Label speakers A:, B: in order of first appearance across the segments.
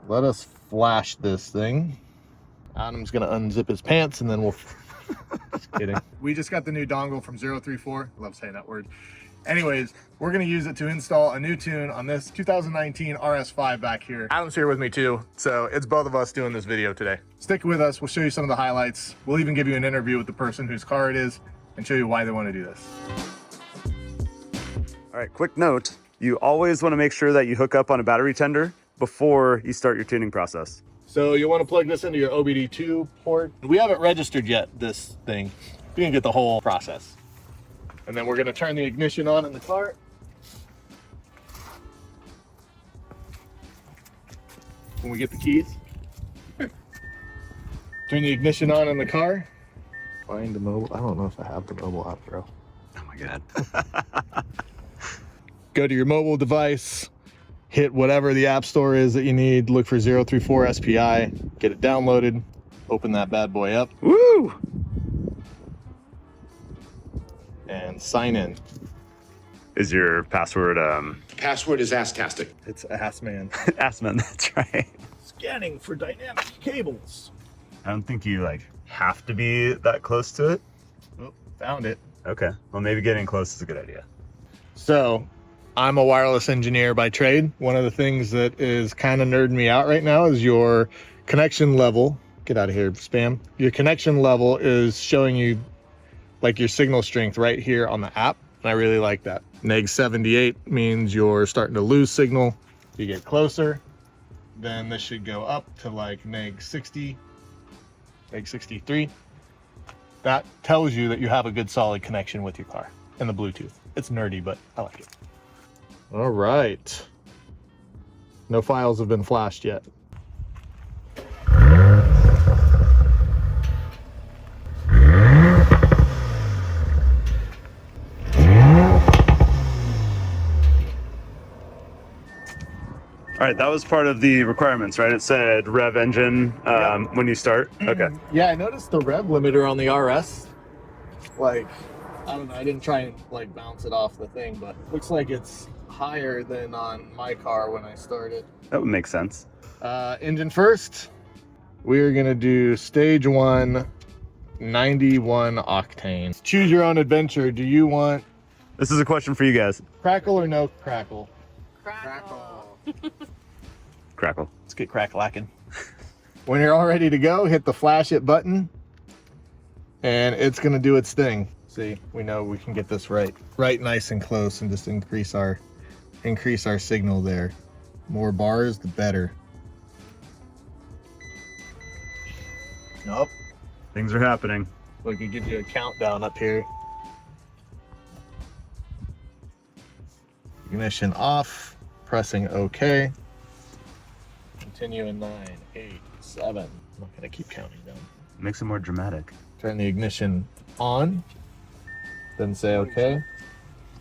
A: let us flash this thing. Adam's gonna unzip his pants and then we'll just kidding. We just got the new dongle from 034. I love saying that word. Anyways, we're gonna use it to install a new tune on this 2019 RS5 back here. Adam's here with me too, so it's both of us doing this video today. Stick with us, we'll show you some of the highlights. We'll even give you an interview with the person whose car it is and show you why they want to do this.
B: All right, quick note. You always want to make sure that you hook up on a battery tender before you start your tuning process.
A: So you want to plug this into your OBD2 port. We haven't registered yet, this thing. You can get the whole process. And then we're going to turn the ignition on in the car. When we get the keys. Turn the ignition on in the car. Find the mobile. I don't know if I have the mobile app, bro.
B: Oh my God.
A: Go to your mobile device, hit whatever the app store is that you need, look for 034 SPI, get it downloaded, open that bad boy up.
B: Woo!
A: And sign in.
B: Is your password,
C: Password is Asstastic.
A: It's Assman.
B: Assman, that's right.
A: Scanning for dynamic cables.
B: I don't think you have to be that close to it.
A: Oh, found it.
B: Okay, well maybe getting close is a good idea.
A: So, I'm a wireless engineer by trade. One of the things that is kind of nerding me out right now is your connection level. Get out of here, spam. Your connection level is showing you your signal strength right here on the app. And I really like that. Neg 78 means you're starting to lose signal. You get closer, then this should go up to neg 60, neg 63. That tells you that you have a good solid connection with your car and the Bluetooth. It's nerdy, but I like it. All right. No files have been flashed yet.
B: All right, that was part of the requirements, right? It said rev engine when you start. Okay.
A: Yeah, I noticed the rev limiter on the RS. I don't know, I didn't try and bounce it off the thing, but looks like it's higher than on my car when I started.
B: That would make sense.
A: Engine first. We're gonna do stage 1, 91 octane. Choose your own adventure. Do you want
B: This is a question for you guys.
A: Crackle or no Crackle?
D: Crackle.
B: Crackle.
A: Let's get crack-lacking. When you're all ready to go, hit the flash it button and it's gonna do its thing. See, we know we can get this right nice and close and just increase our signal there. More bars, the better. Nope.
B: Things are happening.
A: Look, it gives you a countdown up here. Ignition off, pressing OK. Continue in 9, 8, 7. I'm not gonna keep counting down.
B: Makes it more dramatic.
A: Turn the ignition on, then say OK.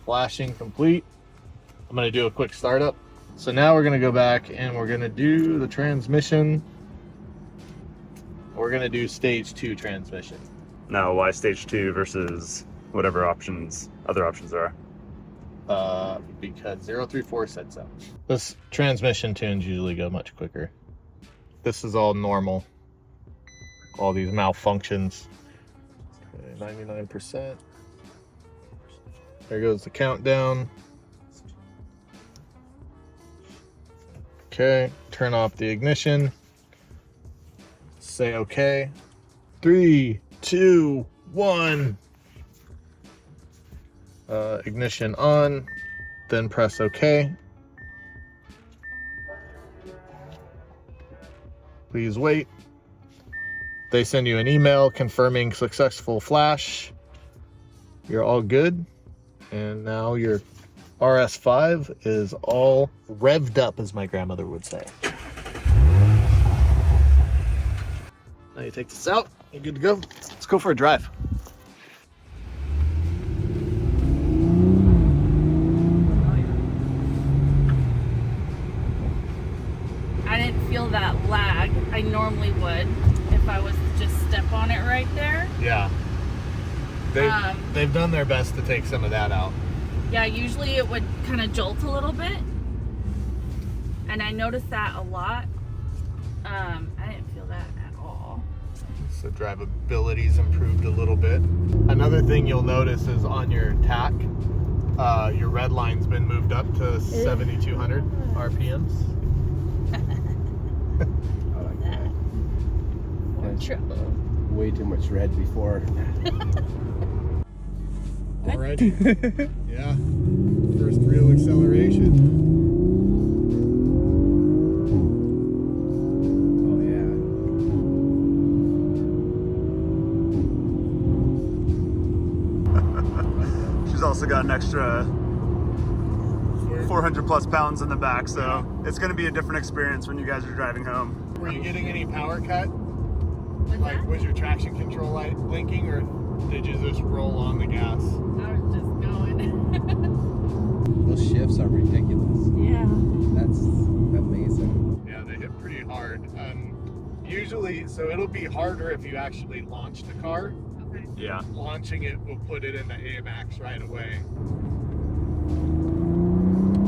A: Flashing complete. I'm gonna do a quick startup. So now we're gonna go back and we're gonna do the transmission. We're gonna do stage 2 transmission.
B: Now, why stage 2 versus whatever other options there are?
A: Because 034 said so. This transmission tunes usually go much quicker. This is all normal. All these malfunctions. Okay, 99%. There goes the countdown. Okay, turn off the ignition. Say okay. 3, 2, 1. Ignition on, then press OK. Please wait. They send you an email confirming successful flash. You're all good. And now your RS5 is all revved up, as my grandmother would say. Now you take this out, you're good to go. Let's go for a drive.
D: I didn't feel that lag I normally would if I was to just step on it right there.
A: Yeah. They've done their best to take some of that out.
D: Yeah, usually it would kind of jolt a little bit. And I noticed that a lot.
A: So drivability's improved a little bit. Another thing you'll notice is on your tack, your red line's been moved up to 7,200 RPMs.
E: I like that.
D: More trouble.
E: Way too much red before.
A: Alrighty. Yeah. First real acceleration.
E: Oh yeah.
B: She's also got an extra 400 plus pounds in the back, so it's going to be a different experience when you guys are driving home.
A: Were you getting any power cut?
D: What's
A: Like,
D: that?
A: was your traction control light blinking, or did you just roll on the gas?
D: I was just going.
E: Those shifts are ridiculous.
D: Yeah.
E: That's amazing.
A: Yeah, they hit pretty hard. Usually, so it'll be harder if you actually launch the car.
D: Okay.
B: Yeah.
A: Launching it will put it into AMAX right away.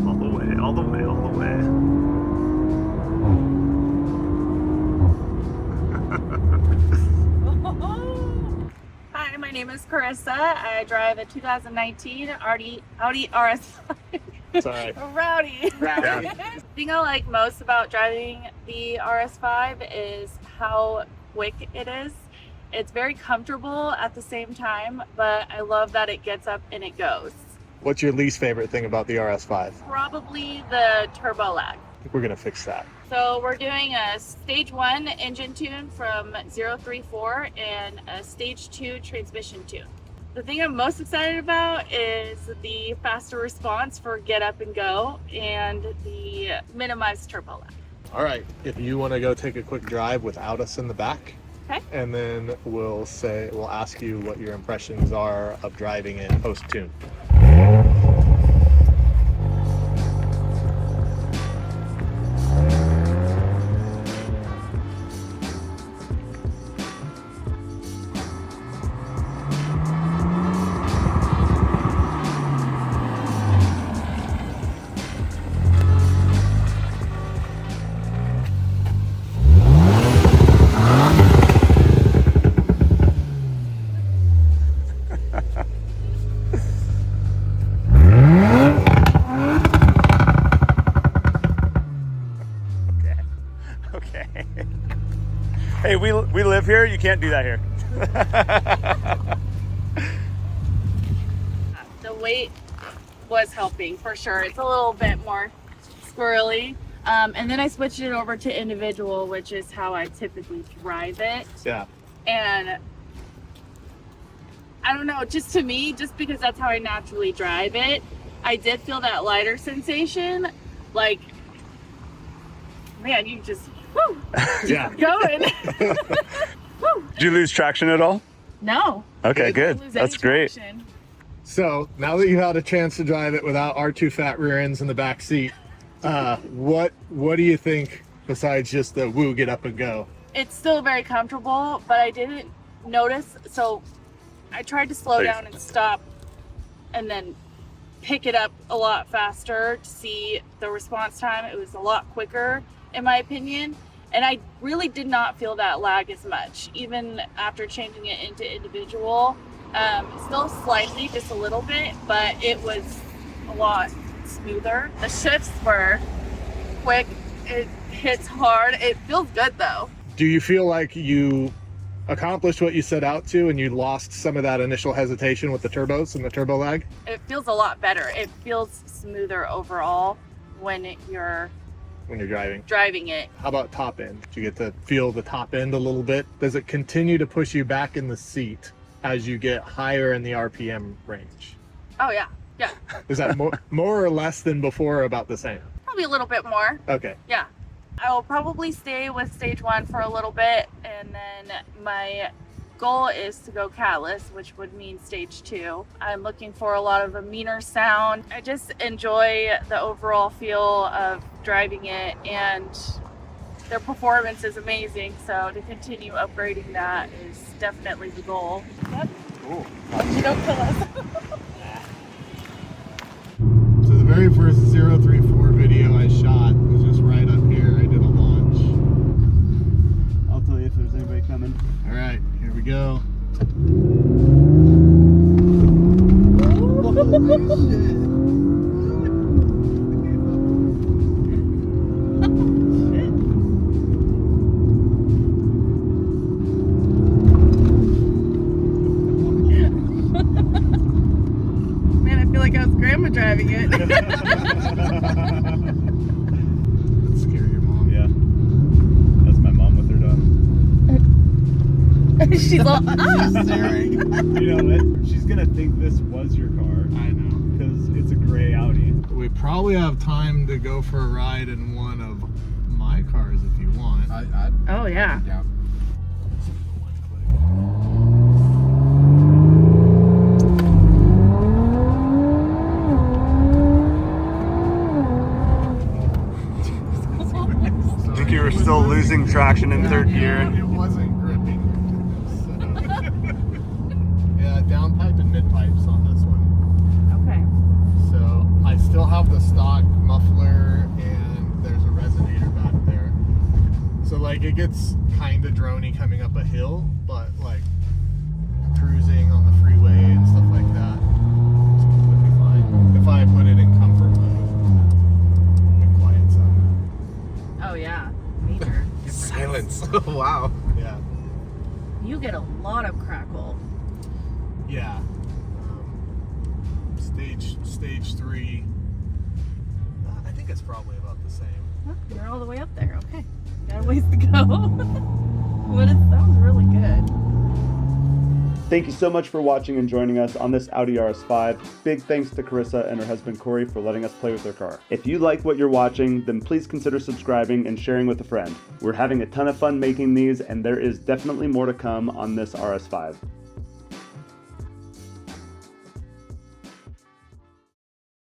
B: All the way, all the way, all the way.
D: Hi, my name is Carissa. I drive a 2019 Audi RS5.
A: It's all right.
D: Rowdy.
A: Rowdy.
D: The thing I like most about driving the RS5 is how quick it is. It's very comfortable at the same time, but I love that it gets up and it goes.
A: What's your least favorite thing about the RS5?
D: Probably the turbo lag.
A: I think we're gonna fix that.
D: So we're doing a stage 1 engine tune from 034 and a stage 2 transmission tune. The thing I'm most excited about is the faster response for get up and go and the minimized turbo lag.
A: All right, if you want to go take a quick drive without us in the back,
D: Okay.
A: and then we'll ask you what your impressions are of driving in post tune.
B: Okay. Hey, we live here. You can't do that here.
D: The weight was helping for sure. It's a little bit more squirrely. And then I switched it over to individual, which is how I typically drive it.
A: Yeah.
D: And I don't know, just to me, just because that's how I naturally drive it, I did feel that lighter sensation. Like, man, you just, whoo,
A: Yeah.
D: going. Woo.
B: Did you lose traction at all?
D: No.
B: Okay,
D: I
B: good.
D: didn't lose any
B: That's great.
D: traction.
A: So now that you've had a chance to drive it without our two fat rear ends in the back seat, what do you think besides just the woo, get up and go?
D: It's still very comfortable, but I didn't notice. So I tried to slow down and stop and then pick it up a lot faster to see the response time. It was a lot quicker, in my opinion. And I really did not feel that lag as much, even after changing it into individual. Still slightly, just a little bit, but it was a lot smoother. The shifts were quick. It hits hard. It feels good though.
A: Do you feel like you accomplished what you set out to and you lost some of that initial hesitation with the turbos and the turbo lag?
D: It feels a lot better. It feels smoother overall when you're
A: driving
D: it.
A: How about top end? Do you get to feel the top end a little bit? Does it continue to push you back in the seat as you get higher in the RPM range?
D: Oh yeah, yeah.
A: Is that more or less than before, or about the same?
D: Probably a little bit more.
A: Okay.
D: Yeah. I will probably stay with stage 1 for a little bit, and then my goal is to go catless, which would mean stage 2. I'm looking for a lot of a meaner sound. I just enjoy the overall feel of driving it, and their performance is amazing. So to continue upgrading that is definitely the goal. Yep.
A: Cool.
D: You don't kill us.
A: So the very first 034 video I shot was just right up here. I did a launch.
B: I'll tell you if there's anybody coming.
A: All right. go.
D: Man, I feel like I was grandma driving it.
A: Let's scare your mom.
B: Yeah. That's my mom with her dog.
D: She's all, ah!
B: You know what? She's gonna think this was your car.
A: I know.
B: Because it's a gray Audi.
A: We probably have time to go for a ride in one of my cars if you want.
D: Oh, yeah.
E: Yeah.
B: I think you were still losing traction in third gear.
A: It wasn't gripping. So. Yeah, downpipe and mid pipes on this one.
D: Okay.
A: So I still have the stock muffler and there's a resonator back there. So like it gets kind of droney coming up a hill, but like cruising on the freeway and stuff like that, it's completely fine. If I put it in comfort mode, it quiets up.
D: Oh, yeah. Major.
E: Silence. Wow.
A: Yeah.
D: You get a lot of crackle.
A: Yeah. Stage 3. I think it's probably about the same.
D: Huh, you're all the way up there. Okay. Got a ways to go. But it sounds really good.
B: Thank you so much for watching and joining us on this Audi RS5. Big thanks to Carissa and her husband Corey for letting us play with their car. If you like what you're watching, then please consider subscribing and sharing with a friend. We're having a ton of fun making these, and there is definitely more to come on this RS5.